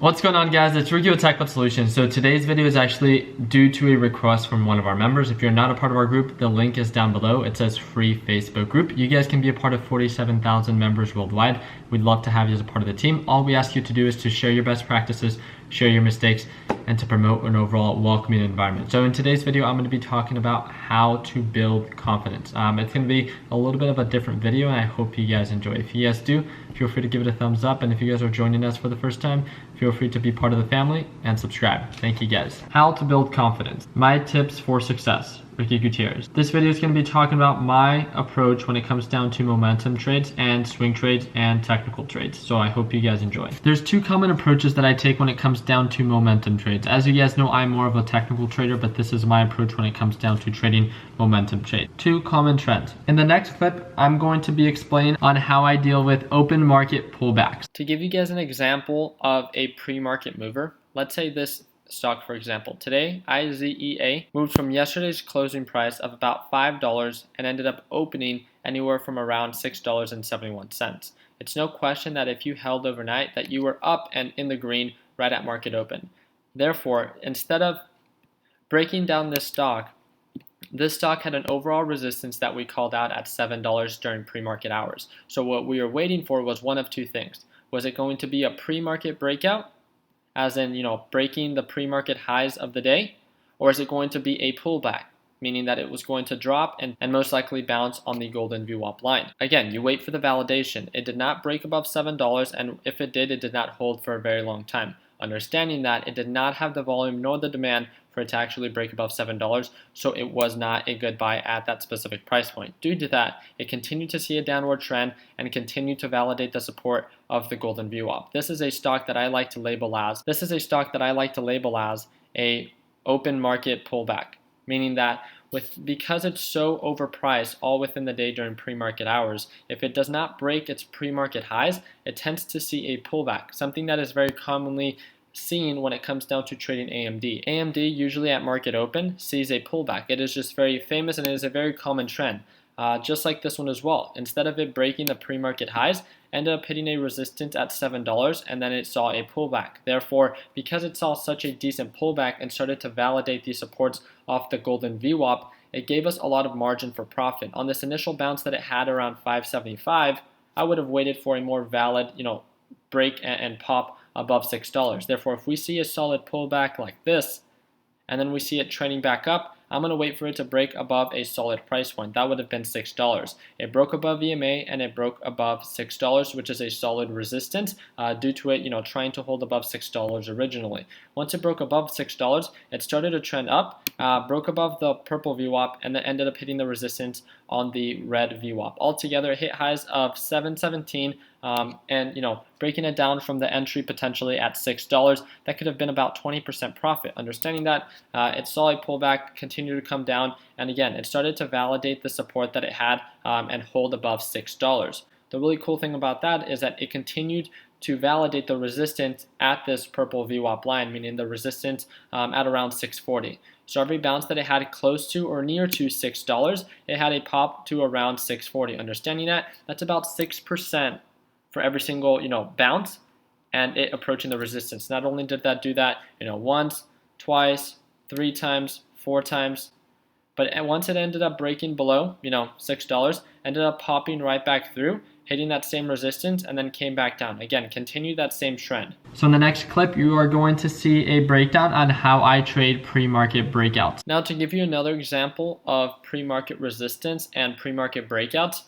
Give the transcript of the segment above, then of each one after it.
What's going on, guys? It's Ricky with TechBot Solutions. So today's video is actually due to a request from one of our members. If you're not a part of our group, the link is down below. It says free Facebook group. You guys can be a part of 47,000 members worldwide. We'd love to have you as a part of the team. All we ask you to do is to share your best practices, share your mistakes, and to promote an overall welcoming environment. So in today's video, I'm going to be talking about how to build confidence. It's going to be a little bit of a different video, and I hope you guys enjoy. If you guys do, feel free to give it a thumbs up. And if you guys are joining us for the first time, feel free to be part of the family and subscribe. Thank you guys. How to build confidence. My tips for success. Ricky Gutierrez. This video is going to be talking about my approach when it comes down to momentum trades and swing trades and technical trades. So I hope you guys enjoy. There's two common approaches that I take when it comes down to momentum trades. As you guys know, I'm more of a technical trader, but this is my approach when it comes down to trading momentum trade. Two common trends. In the next clip, I'm going to be explaining on how I deal with open market pullbacks. To give you guys an example of a pre-market mover, let's say this stock, for example. Today, IZEA moved from yesterday's closing price of about $5 and ended up opening anywhere from around $6.71. It's no question that if you held overnight that you were up and in the green right at market open. Therefore, instead of breaking down this stock had an overall resistance that we called out at $7 during pre-market hours. So what we were waiting for was one of two things. Was it going to be a pre-market breakout, as in, breaking the pre-market highs of the day, or is it going to be a pullback, meaning that it was going to drop and most likely bounce on the golden VWAP line? Again, you wait for the validation. It did not break above $7, and if it did not hold for a very long time. Understanding that it did not have the volume nor the demand for it to actually break above $7, so it was not a good buy at that specific price point. Due to that, it continued to see a downward trend and continued to validate the support of the golden VWAP. This is a stock that I like to label as a open market pullback, meaning that because it's so overpriced all within the day during pre-market hours, if it does not break its pre-market highs, it tends to see a pullback, something that is very commonly seen when it comes down to trading AMD. AMD usually at market open sees a pullback. It is just very famous and it is a very common trend. Just like this one as well. Instead of it breaking the pre-market highs, ended up hitting a resistance at $7 and then it saw a pullback. Therefore, because it saw such a decent pullback and started to validate the supports off the golden VWAP, it gave us a lot of margin for profit. On this initial bounce that it had around 575, I would have waited for a more valid, break and pop above $6. Therefore, if we see a solid pullback like this, and then we see it trending back up, I'm going to wait for it to break above a solid price point. That would have been $6. It broke above EMA and it broke above $6, which is a solid resistance due to it, trying to hold above $6 originally. Once it broke above $6, it started to trend up, broke above the purple VWAP, and then ended up hitting the resistance on the red VWAP. Altogether, it hit highs of 717, and breaking it down from the entry potentially at $6, that could have been about 20% profit. Understanding that, it saw a pullback, continue to come down, and again, it started to validate the support that it had and hold above $6. The really cool thing about that is that it continued to validate the resistance at this purple VWAP line, meaning the resistance at around 640. So every bounce that it had close to or near to $6, it had a pop to around 640. Understanding that, that's about 6% for every single bounce and it approaching the resistance. Not only did that do that once, twice, 3 times, 4 times, but once it ended up breaking below $6, ended up popping right back through, hitting that same resistance, and then came back down. Again, continue that same trend. So in the next clip, you are going to see a breakdown on how I trade pre-market breakouts. Now, to give you another example of pre-market resistance and pre-market breakouts,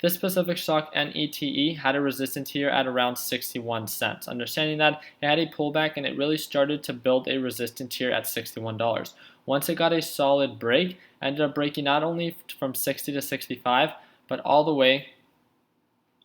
this specific stock, NETE, had a resistance here at around 61 cents. Understanding that, it had a pullback and it really started to build a resistance here at $61. Once it got a solid break, ended up breaking not only from 60 to 65, but all the way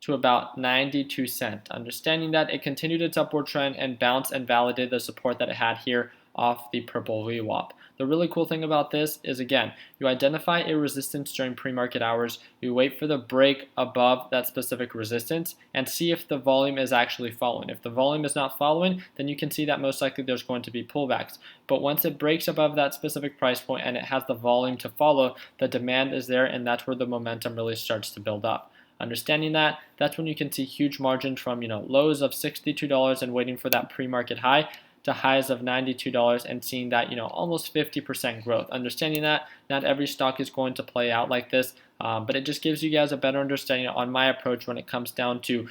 to about 92 cents. Understanding that, it continued its upward trend and bounced and validated the support that it had here off the purple VWAP. The really cool thing about this is, again, you identify a resistance during pre-market hours, you wait for the break above that specific resistance, and see if the volume is actually following. If the volume is not following, then you can see that most likely there's going to be pullbacks. But once it breaks above that specific price point and it has the volume to follow, the demand is there, and that's where the momentum really starts to build up. Understanding that, that's when you can see huge margins from lows of $62 and waiting for that pre-market high to highs of $92 and seeing that almost 50% growth. Understanding that not every stock is going to play out like this, but it just gives you guys a better understanding on my approach when it comes down to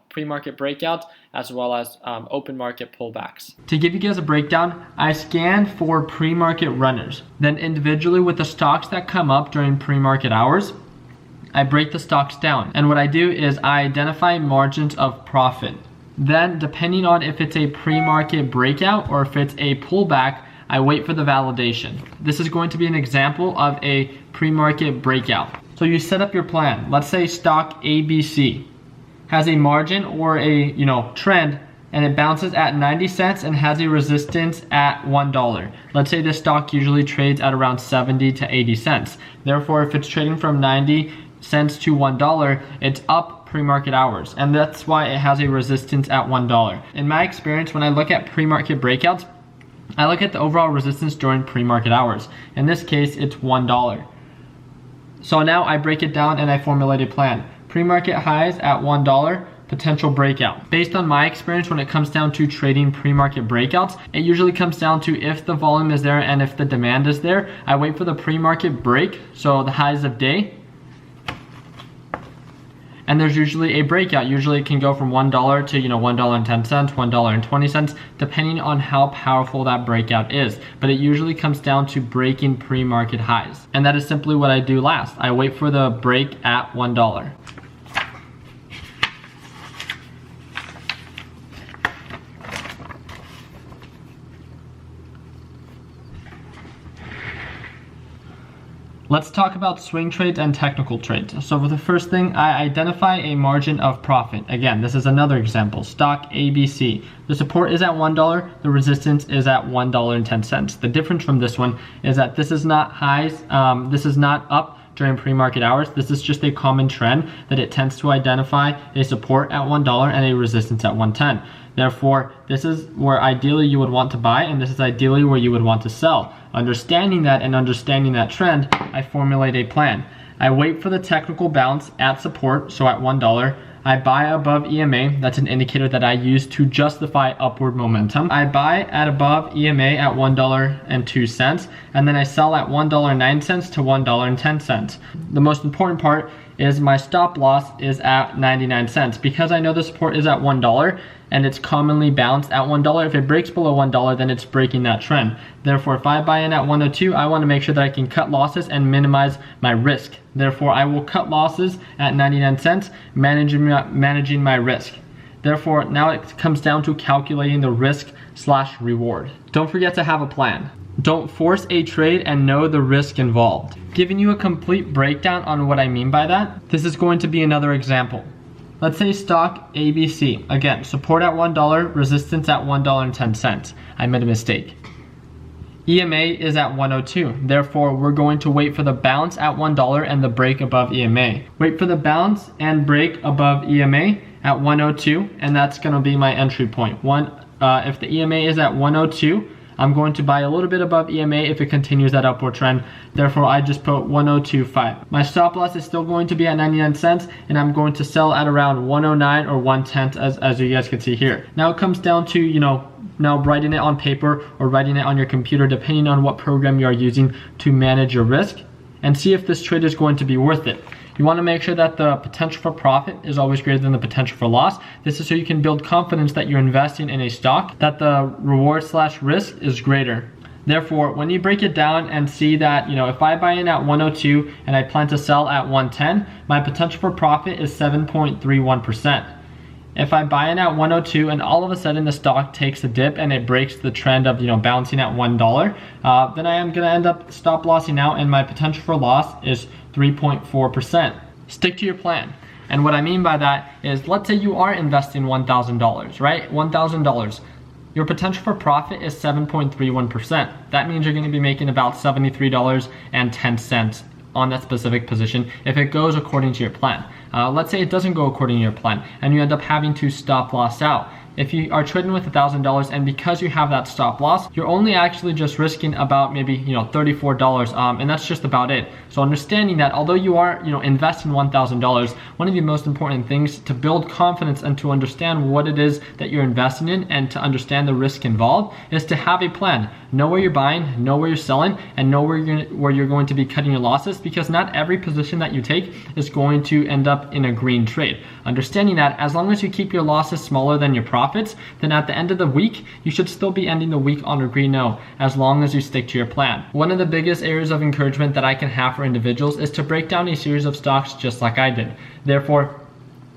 pre-market breakouts as well as open market pullbacks. To give you guys a breakdown, I scan for pre-market runners. Then individually with the stocks that come up during pre-market hours, I break the stocks down. And what I do is I identify margins of profit. Then, depending on if it's a pre-market breakout or if it's a pullback, I wait for the validation. This is going to be an example of a pre-market breakout. So you set up your plan. Let's say stock ABC has a margin or a trend, and it bounces at 90 cents and has a resistance at $1. Let's say this stock usually trades at around 70 to 80 cents. Therefore, if it's trading from 90 cents to $1, it's up pre-market hours, and that's why it has a resistance at $1. In my experience, when I look at pre-market breakouts, I look at the overall resistance during pre-market hours. In this case, it's $1. So now I break it down and I formulate a plan. Pre-market highs at $1, potential breakout. Based on my experience, when it comes down to trading pre-market breakouts, it usually comes down to if the volume is there and if the demand is there. I wait for the pre-market break, so the highs of day, and there's usually a breakout. Usually it can go from $1 to $1.10, $1.20, depending on how powerful that breakout is. But it usually comes down to breaking pre-market highs. And that is simply what I do last. I wait for the break at $1. Let's talk about swing trades and technical trades. So for the first thing, I identify a margin of profit. Again, this is another example. Stock ABC. The support is at $1, the resistance is at $1.10. The difference from this one is that this is not highs, this is not up during pre-market hours. This is just a common trend that it tends to identify a support at $1 and a resistance at $1.10. Therefore, this is where ideally you would want to buy, and this is ideally where you would want to sell. Understanding that and understanding that trend, I formulate a plan. I wait for the technical bounce at support, so at $1. I buy above EMA, that's an indicator that I use to justify upward momentum. I buy at above EMA at $1.02, and then I sell at $1.09 to $1.10. The most important part is my stop loss is at 99 cents. Because I know the support is at $1 and it's commonly bounced at $1, if it breaks below $1, then it's breaking that trend. Therefore, if I buy in at 102, I want to make sure that I can cut losses and minimize my risk. Therefore, I will cut losses at 99 cents, managing my risk. Therefore, now it comes down to calculating the risk/reward. Don't forget to have a plan. Don't force a trade and know the risk involved. Giving you a complete breakdown on what I mean by that, this is going to be another example. Let's say stock ABC. Again, support at $1, resistance at $1.10. I made a mistake. EMA is at 102. Therefore, we're going to wait for the bounce at $1 and the break above EMA. Wait for the bounce and break above EMA at 102, and that's going to be my entry point. If the EMA is at 102, I'm going to buy a little bit above EMA if it continues that upward trend. Therefore, I just put 102.5. My stop loss is still going to be at 99 cents, and I'm going to sell at around 109 or 110 as you guys can see here. Now it comes down to, now writing it on paper or writing it on your computer, depending on what program you are using to manage your risk, and see if this trade is going to be worth it. You want to make sure that the potential for profit is always greater than the potential for loss. This is so you can build confidence that you're investing in a stock, that the reward/risk is greater. Therefore, when you break it down and see that, if I buy in at 102 and I plan to sell at 110, my potential for profit is 7.31%. If I buy in at 102 and all of a sudden the stock takes a dip and it breaks the trend of bouncing at $1, then I am going to end up stop lossing out, and my potential for loss is 3.4%. Stick to your plan. And what I mean by that is, let's say you are investing $1,000, right? $1,000. Your potential for profit is 7.31%. That means you're going to be making about $73.10 on that specific position if it goes according to your plan. Let's say it doesn't go according to your plan and you end up having to stop loss out. if you are trading with $1,000 and because you have that stop loss, you're only actually just risking about maybe $34, and that's just about it. So understanding that although you are investing $1,000, one of the most important things to build confidence and to understand what it is that you're investing in and to understand the risk involved is to have a plan. Know where you're buying, know where you're selling, and know where you're going to be cutting your losses, because not every position that you take is going to end up in a green trade. Understanding that as long as you keep your losses smaller than your profits, then at the end of the week, you should still be ending the week on a green note as long as you stick to your plan. One of the biggest areas of encouragement that I can have for individuals is to break down a series of stocks just like I did. Therefore,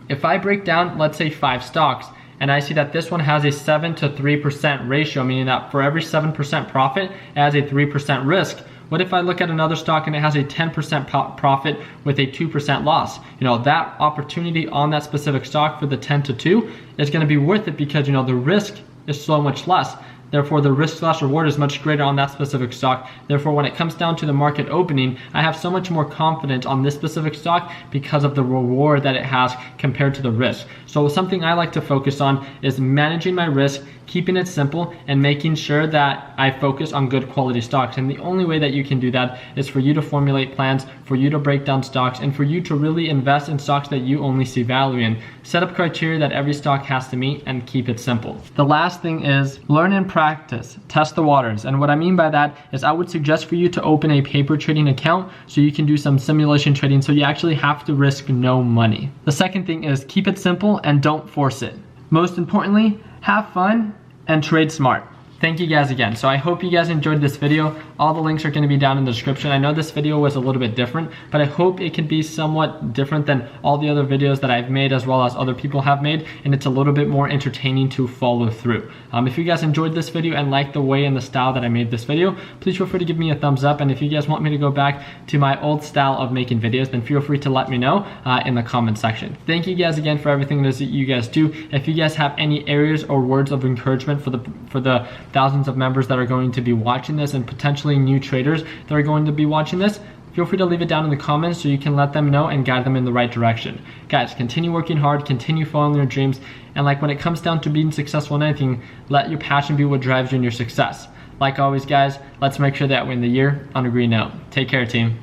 if I break down, let's say 5 stocks, and I see that this one has a 7 to 3% ratio, meaning that for every 7% profit, it has a 3% risk. What if I look at another stock and it has a 10% profit with a 2% loss? That opportunity on that specific stock for the 10 to 2 is going to be worth it because, the risk is so much less. Therefore, the risk/reward is much greater on that specific stock. Therefore, when it comes down to the market opening, I have so much more confidence on this specific stock because of the reward that it has compared to the risk. So something I like to focus on is managing my risk, keeping it simple, and making sure that I focus on good quality stocks. And the only way that you can do that is for you to formulate plans, for you to break down stocks, and for you to really invest in stocks that you only see value in. Set up criteria that every stock has to meet and keep it simple. The last thing is learn and practice, test the waters. And what I mean by that is I would suggest for you to open a paper trading account so you can do some simulation trading so you actually have to risk no money. The second thing is keep it simple and don't force it. Most importantly, have fun and trade smart. Thank you guys again. So I hope you guys enjoyed this video. All the links are going to be down in the description. I know this video was a little bit different, but I hope it can be somewhat different than all the other videos that I've made as well as other people have made, and it's a little bit more entertaining to follow through. If you guys enjoyed this video and like the way and the style that I made this video, please feel free to give me a thumbs up, and if you guys want me to go back to my old style of making videos, then feel free to let me know in the comment section. Thank you guys again for everything that you guys do. If you guys have any areas or words of encouragement for the thousands of members that are going to be watching this and potentially new traders that are going to be watching this, feel free to leave it down in the comments so you can let them know and guide them in the right direction. Guys, continue working hard, continue following your dreams, and when it comes down to being successful in anything, let your passion be what drives you in your success. Like always, guys, let's make sure that we end the year on a green note. Take care, team.